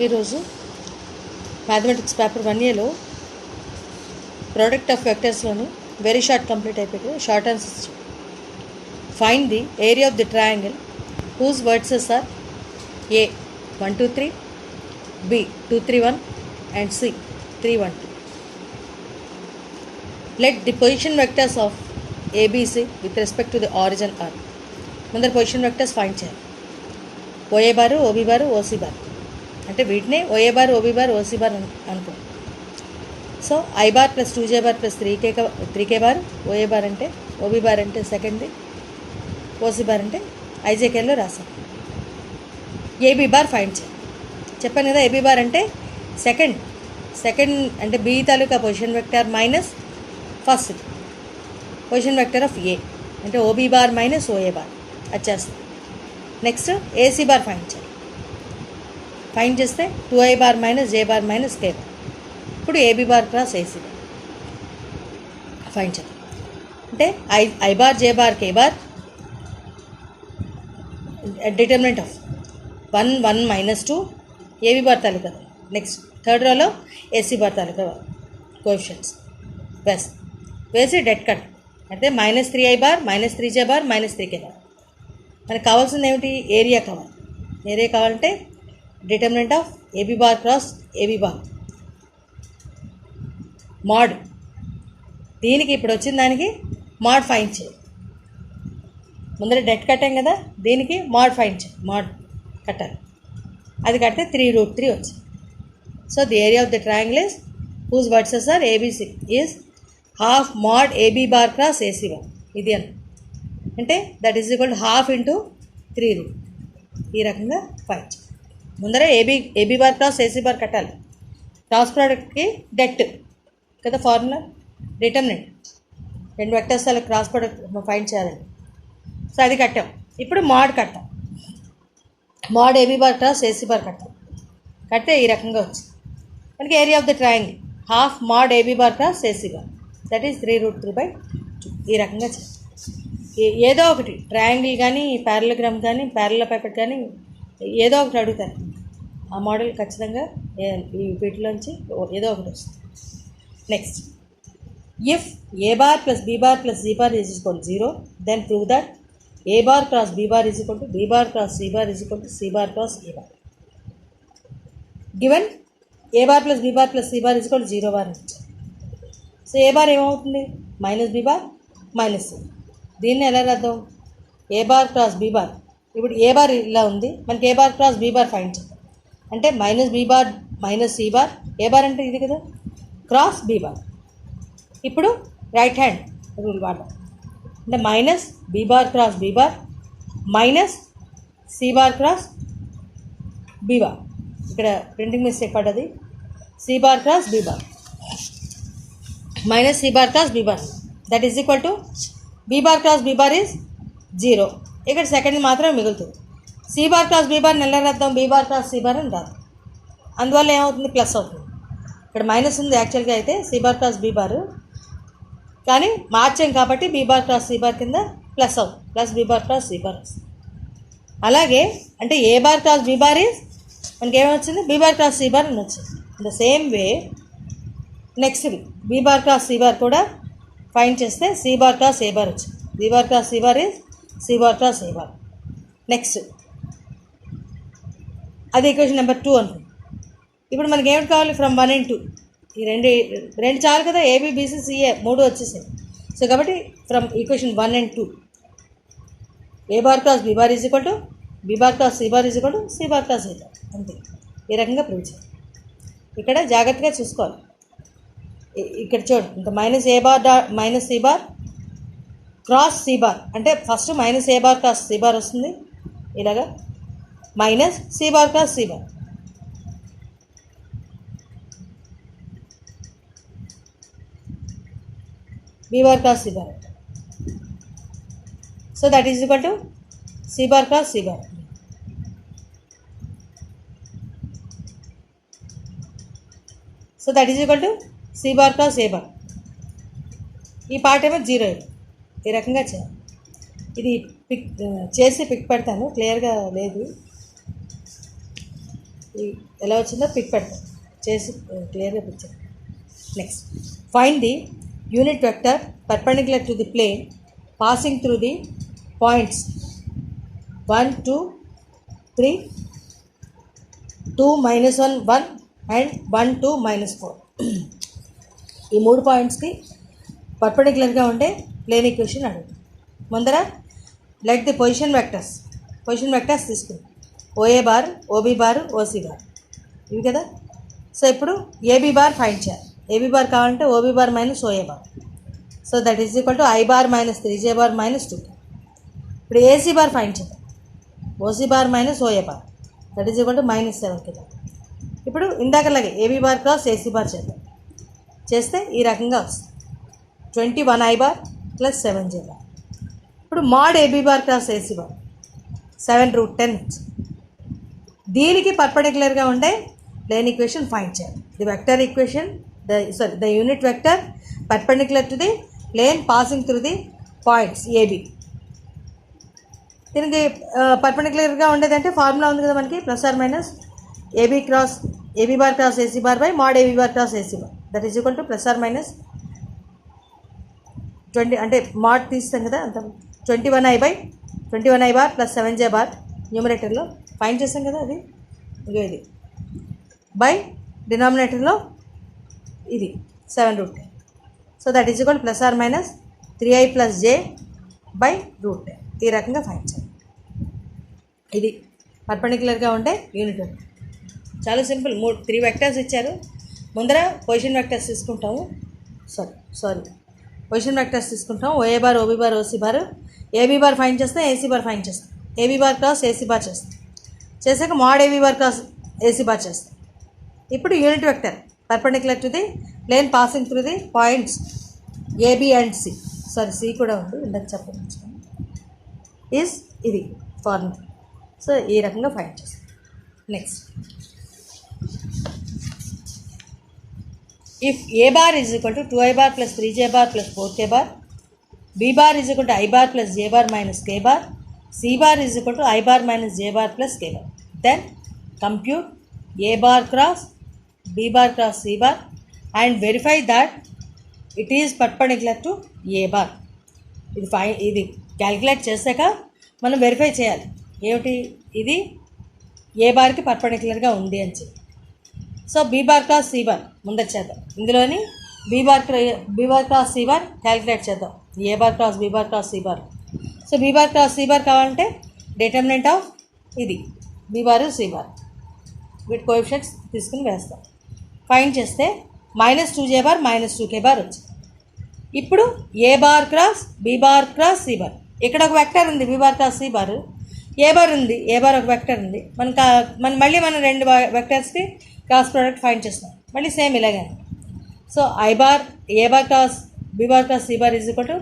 ఈరోజు mathematics paper 1Aలో product of వెక్టర్స్లోని వెరీ షార్ట్ కంప్లీట్ అయిపోయింది. Short answers. Find the area of the triangle whose vertices are A 1 2 3, B 2 3 1 and C 3 1 2. Let the position vectors of ABC with respect to the origin are. ముందర position vectors find చేయాలి. OA bar, OB bar, OC bar అంటే వీటినే OA bar, OB bar, OC bar అనుకో. So I bar plus 2J bar plus 3K bar OA bar అంటే, OB bar అంటే సెకండ్ది, OC bar అంటే IJKలో రాసాం. AB బార్ ఫైండ్ చేయాలి. చెప్పాను కదా, AB బార్ అంటే సెకండ్ అంటే B taluka position vector minus first position vector of A అంటే OB bar minus OA bar అది చేస్తాం. నెక్స్ట్ AC బార్ ఫైండ్ చేయాలి. ఫైండ్ చేస్తే 2I bar minus J bar minus K bar. ఇప్పుడు AB bar cross AC bar find చేయాలి. అంటే I bar J bar K bar determinant of 1 1 minus 2 AB bar taluka. Next third రోలో AC bar తాలూకా coefficients వేసి det కట్ అంటే minus 3I bar minus 3J bar minus 3K bar. మనకు కావాల్సింది ఏమిటి? Area కావాలి. ఏరియా కావాలంటే determinant of AB bar cross AB bar mod. దీనికి ఇప్పుడు వచ్చిన దానికి మాడ్ ఫైండ్ చేయాలి. ముందర డెట్ కట్టాం కదా, దీనికి మాడ్ ఫైండ్ చేయాలి. మాడ్ కట్టాలి. అది కడితే 3√3 వచ్చింది. So the area of the triangle is whose vertices are ABC is half mod AB bar cross AC bar. ఇది అంటే that is equal to half into 3√. ఈ రకంగా ఫైండ్ చేయాలి. ముందర AB bar cross AC bar కట్టాలి. Cross ప్రోడక్ట్కి det కదా formula, determinant రెండు వెక్టర్స్ అలా క్రాస్ ప్రోడక్ట్ ఫైండ్ చేయాలండి. సో అది కట్టాం. ఇప్పుడు మాడ్ కట్టాం. Mod AB bar cross AC bar కట్టాం. కట్టే ఈ రకంగా వచ్చింది మనకి area of the triangle half mod AB bar cross AC bar that is 3√3/2. ఈ రకంగా చేయాలి. ఏదో ఒకటి ట్రయాంగిల్ కానీ ప్యారలోగ్రామ్ కానీ ప్యారలోపైపెట్ కానీ ఏదో ఒకటి అడుగుతారు. ఆ మోడల్ ఖచ్చితంగా ఈ వీటిలోంచి ఏదో ఒకటి వస్తుంది. Next, if A bar plus B bar plus C bar is equal 0 then prove that A bar cross B bar is equal to B bar cross C bar is equal to C bar cross A bar. Given A bar plus B bar plus C bar is equal to 0 bar నుంచి. So A bar ఏమవుతుంది? Minus B bar minus C. దీన్ని ఎలా రాద్దాం? A bar cross B bar. ఇప్పుడు A bar ఇలా ఉంది, మనకి A bar cross B bar find చేద్దాం. అంటే minus B bar minus C bar. A bar అంటే ఇది కదా, క్రాస్ B బార్. ఇప్పుడు రైట్ హ్యాండ్ రూల్ వాడదాం. అంటే minus B bar cross B bar minus C bar cross B bar. ఇక్కడ printing mistake పడ్డది. C bar cross B bar minus C bar cross B bar that is equal to B bar cross B bar is 0. ఇక్కడ second మాత్రమే మిగులుతుంది. C bar cross B bar నెల రాద్దాం, B bar cross C bar అని రాదు. అందువల్ల ఏమవుతుంది? Plus అవుతుంది. ఇక్కడ మైనస్ ఉంది యాక్చువల్గా అయితే C bar cross B bar, కానీ మార్చాం కాబట్టి B bar cross C bar కింద ప్లస్ అవుతుంది. Plus B bar cross C bar వస్తుంది. అలాగే అంటే A bar cross B bar is మనకి ఏమొచ్చింది? B bar cross C bar అని వచ్చింది. In the same way next B bar cross C bar కూడా ఫైండ్ చేస్తే C bar cross A bar వచ్చింది. B bar cross C bar is C bar cross A bar. Next అది equation number 2 అనుకుంది. ఇప్పుడు మనకి ఏమిటి కావాలి? ఫ్రమ్ 1 and 2 ఈ రెండు చాలు కదా, AB BC CA 3 వచ్చేసాయి. సో కాబట్టి from equation 1 and 2 A bar cross B bar is equal to B bar cross C bar is equal to C bar cross A bar. అంతే. ఈ రకంగా ప్రూవ్ చేయాలి. ఇక్కడ జాగ్రత్తగా చూసుకోవాలి. ఇక్కడ చూడు, ఇంకా minus A bar minus C bar cross C bar అంటే first minus A bar cross C bar వస్తుంది. ఇలాగా minus C bar cross C bar. B bar cross C bar. So that is equal to C bar cross C bar. So that is equal to C bar cross A bar. ఈ part ఏమో 0. ఈ రకంగా చేయాలి. ఇది pick చేసి pick పెడతాను, క్లియర్గా లేదు. ఎలా వచ్చిందో పిక్ పెడతాం చేసి క్లియర్గా picture. Next find the unit vector perpendicular to the plane passing through the points 1 2 3 2 -1 1 and 1 2 -4. ఈ 3 పాయింట్స్కి పర్పెండిక్యులర్గా ఉండే ప్లేన్ ఈక్వేషన్ అడుగుతుంది. ముందర లెట్ ది పొజిషన్ వెక్టర్స్ తీసుకుంది. OA bar, OB bar, OC bar ఇవి కదా. సో ఇప్పుడు ఏబీ బార్ ఫైండ్ చేయాలి. AB bar కావాలంటే OB bar minus OA bar. So that is equal to I bar minus 3J bar minus 2K. ఇప్పుడు AC bar find చేద్దాం. OC bar minus OA bar that is equal to -7K. ఇప్పుడు ఇందాకలాగే AB bar cross AC bar చేద్దాం. చేస్తే ఈ రకంగా వస్తుంది 21I bar plus 7J bar. ఇప్పుడు mod AB bar cross AC bar 7√10. దీనికి పర్పెండిక్యులర్గా ఉండే ప్లేన్ ఈక్వేషన్ ఫైండ్ చేయాలి. The vector equation the unit vector perpendicular to the plane passing through the points AB. దీనికి పర్పెండిక్యులర్గా ఉండేదంటే ఫార్ములా ఉంది కదా మనకి, plus are minus AB bar cross AC bar by mod AB bar cross AC bar that is equal to plus are minus 20 అంటే mod తీస్తాం కదా అంత 21I bar plus 7J bar న్యూమరేటర్లో ఫైండ్ చేస్తాం కదా అది ఇది బై డినామినేటర్లో ఇది 7√10. So that is equal plus are minus 3I plus J by √10. ఈ రకంగా ఫైండ్ చేయాలి. ఇది పర్పెండిక్యులర్గా ఉండే యూనిట్ వెక్టర్. చాలా సింపుల్. 3 వెక్టర్స్ ఇచ్చారు. ముందర పొజిషన్ వెక్టర్స్ తీసుకుంటాము. పొజిషన్ వెక్టర్స్ తీసుకుంటాం. OA bar, OB bar, OC bar. AB bar find చేస్తాం, ఏసీ బార్ ఫైండ్ చేస్తాం. AB bar cross AC bar చేస్తాం. చేశాక mod AB bar cross AC bar చేస్తాం. ఇప్పుడు unit vector perpendicular to the plane passing through the points AB and C. C కూడా ఉంది ఇందాక చెప్పండి. ఈజ్ ఇది ఫార్ములా. సో ఈ రకంగా ఫైండ్ చేస్తాం. Next if a bar is equal to 2I bar plus 3J bar plus 4K bar, b bar is equal to I bar plus J bar minus K bar, c bar is equal to I bar minus J bar plus K bar, then compute a bar cross b bar cross c bar and verify that it is perpendicular to a bar. ఇది calculate చేశాక మనం verify చేయాలి ఏమిటి ఇది ఏ బార్కి పర్పెండిక్యులర్గా ఉంది అని చెప్పి. So B bar cross C bar ముందర చేద్దాం. ఇందులోని B bar cross C bar calculate చేద్దాం. A bar cross B bar cross C bar. So B bar cross C bar కావాలంటే డిటర్మినెంట్ ఆఫ్ ఇది బీ బార్ సి బార్ వీటి coefficients తీసుకుని వేస్తాం. Find చేస్తే -2J బార్ -2K బార్ వచ్చింది. ఇప్పుడు A bar cross B bar cross C bar. ఇక్కడ ఒక వెక్టర్ ఉంది B bar cross C bar. A bar ఉంది, ఏ బార్ ఒక వెక్టర్ ఉంది. మళ్ళీ మనం 2 వెక్టర్స్కి క్రాస్ ప్రోడక్ట్ ఫైండ్ చేస్తాం. మళ్ళీ సేమ్ ఇలాగే. So A bar cross B bar cross C bar is equal to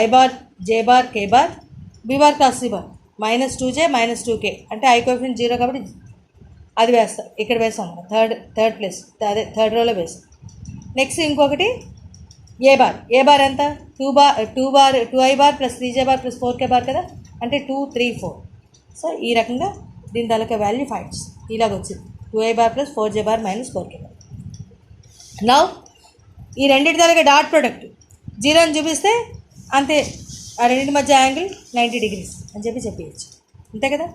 I bar J bar K bar B bar cross C bar -2J -2K అంటే I coefficient 0 కాబట్టి అది వేస్తాం. ఇక్కడ వేస్తాం third place అదే థర్డ్ రోలో వేస్తాం. నెక్స్ట్ ఇంకొకటి ఏ బార్ ఎంత 2I bar plus 3J bar plus 4K bar కదా అంటే 2 3 4. సో ఈ రకంగా దీని తాలూకా వాల్యూ ఫైండ్స్ ఇలాగ వచ్చింది 2I bar plus 4J bar minus 4K bar. Now ఈ రెండింటి తాలూకా డాట్ ప్రోడక్ట్ 0 అని చూపిస్తే అంతే, ఆ రెండింటి మధ్య యాంగిల్ 90 degrees అని చెప్పేయచ్చు అంతే కదా.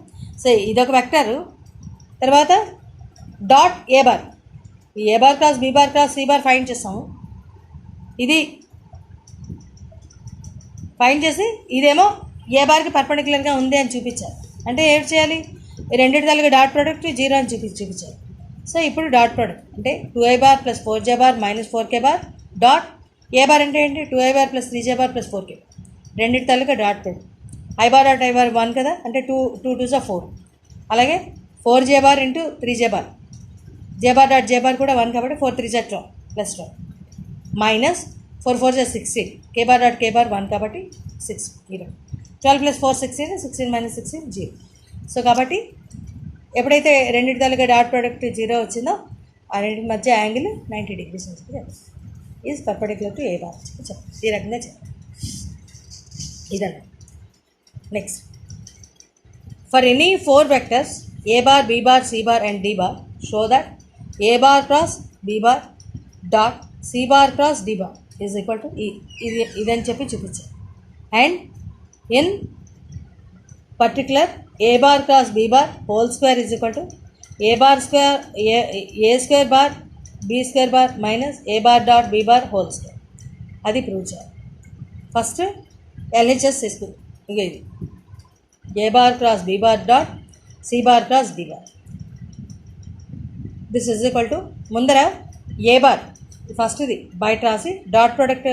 సో ఇదొక వెక్టర్. తర్వాత డాట్ ఏ బార్, ఈ A bar cross B bar cross C bar find చేస్తాము. ఇది ఫైండ్ చేసి ఇదేమో ఏ బార్కి పర్పెండిక్యులర్గా ఉంది అని చూపించాలి. అంటే ఏం చేయాలి, ఈ రెండింటి తాలూకా డాట్ ప్రోడక్ట్ 0 అని చూపించాలి. సో ఇప్పుడు డాట్ ప్రోడక్ట్ అంటే 2I bar plus 4J bar minus 4K bar dot A bar అంటే ఏంటి 2I bar plus 3J bar plus 4K. రెండింటి తాలూకా dot product I bar dot I bar 1 కదా అంటే 2 2s 4. అలాగే 4J bar into 3J bar, J bar dot J bar కూడా 1 కాబట్టి 4 3s 12 plus 12 minus 4 4s 16 K bar dot K bar 1 కాబట్టి 6 12 plus 4 16 16 minus 16 0. So కాబట్టి ఎప్పుడైతే రెండింటి తాలూకా డాట్ ప్రోడక్ట్ 0 వచ్చిందో ఆ రెండింటి మధ్య యాంగిల్ 90 degrees అని చెప్పి is perpendicular to A bar చెప్పండి. ఈ రకంగా చెప్పండి ఇదన్నా. Next for any 4 vectors A bar B bar C bar and D bar show that A bar cross B bar dot C bar cross D bar is equal to ఇదని చెప్పి చూపించాను. And in particular A bar cross B bar whole square is equal to A bar square A square bar B square bar minus A bar dot B bar whole square. అది prove చేయాలి. First LHS తీసుకుంది. ఇక ఇది A bar cross B bar dot C bar cross D bar this is equal to ముందర A bar ఫస్ట్ది బయట రాసి dot product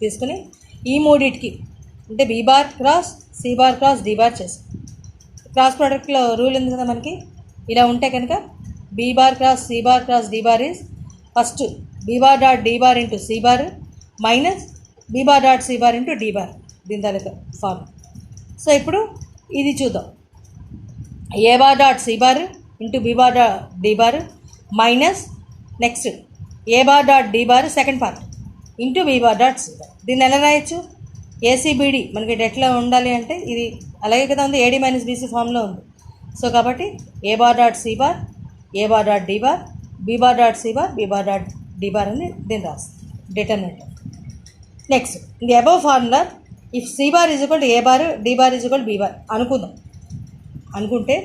తీసుకుని ఈ మూడింటికి అంటే B bar cross C bar cross D bar చేసి క్రాస్ ప్రోడక్ట్లో రూల్ ఉంది కదా మనకి. ఇలా ఉంటే కనుక B bar cross C bar cross D bar is first B bar dot D bar into C bar minus B bar dot C bar into D bar, దీని తాలూకా ఫార్మ్. సో ఇప్పుడు ఇది చూద్దాం. A bar dot C bar into B bar dot D bar minus next A bar dot D bar second part into B bar dot C bar. దీన్ని ఎలా రాయొచ్చు? ACBD మనకి ఎట్లా ఉండాలి అంటే ఇది అలాగే కదా ఉంది, ఏడీ మైనస్ బీసీ ఫామ్లో ఉంది. సో కాబట్టి A bar dot C bar A bar dot D bar B bar dot C bar B bar dot D bar అని దీన్ని రాస్తుంది డిటర్మినెంట్. నెక్స్ట్ ఇది above formula if C bar is equal to A bar D bar is equal B bar అనుకుంటే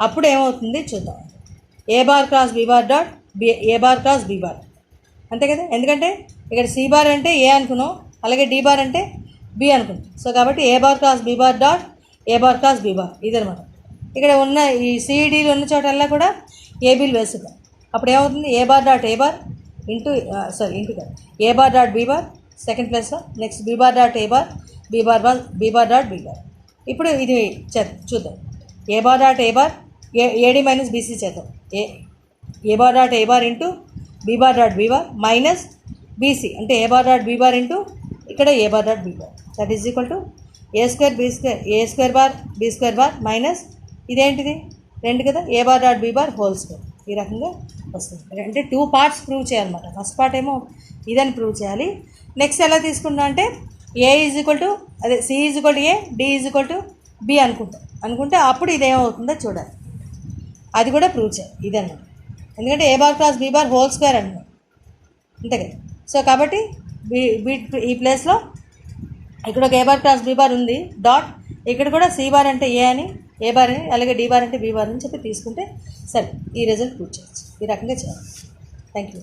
అప్పుడు ఏమవుతుంది చూద్దాం. A bar cross B bar dot A bar cross B bar అంతే కదా, ఎందుకంటే ఇక్కడ సి బార్ అంటే ఏ అనుకున్నాం, అలాగే డి బార్ అంటే బి అనుకుంటాం. సో కాబట్టి A bar cross B bar dot A bar cross B bar ఇదనమాట. ఇక్కడ ఉన్న ఈ సిఈడీలు ఉన్న చోటల్లా కూడా ఏబీలు వేసుకుంటాం. అప్పుడు ఏమవుతుంది? A bar dot A bar into A bar dot B bar second ప్లేస్లో, next B bar dot A bar B bar dot B bar. ఇప్పుడు ఇది చూద్దాం. A bar dot A bar AD minus BC చేద్దాం. A bar dot A bar into B bar dot B bar minus BC అంటే A bar dot B bar into ఇక్కడ A bar dot B bar that is equal to A square B square A square bar B square bar minus ఇదేంటిది 2 కదా A bar dot B bar whole square. ఈ రకంగా వస్తుంది. అంటే 2 parts prove చేయాలన్నమాట. First part ఏమో ఇదని prove చేయాలి. నెక్స్ట్ ఎలా తీసుకుంటా అంటే ఏ ఈజ్ ఈక్వల్ టు అదే C is equal to A D is equal to B అనుకుంటే అప్పుడు ఇదేమవుతుందో చూడాలి. అది కూడా ప్రూవ్ చేయాలి ఇదన్నమాట. ఎందుకంటే A bar cross B bar whole square అంటున్నాం అంతే కదా. సో కాబట్టి ఈ ప్లేస్లో ఇక్కడ ఒక A bar cross B bar ఉంది డాట్ ఇక్కడ కూడా సి బార్ అంటే ఏ అని ఏ బార్ అని అలాగే డి బార్ అంటే బి బార్ అని చెప్పి తీసుకుంటే సరే ఈ రిజల్ట్ ప్రూవ్ చేయొచ్చు. ఈ రకంగా చేయాలి. Thank you.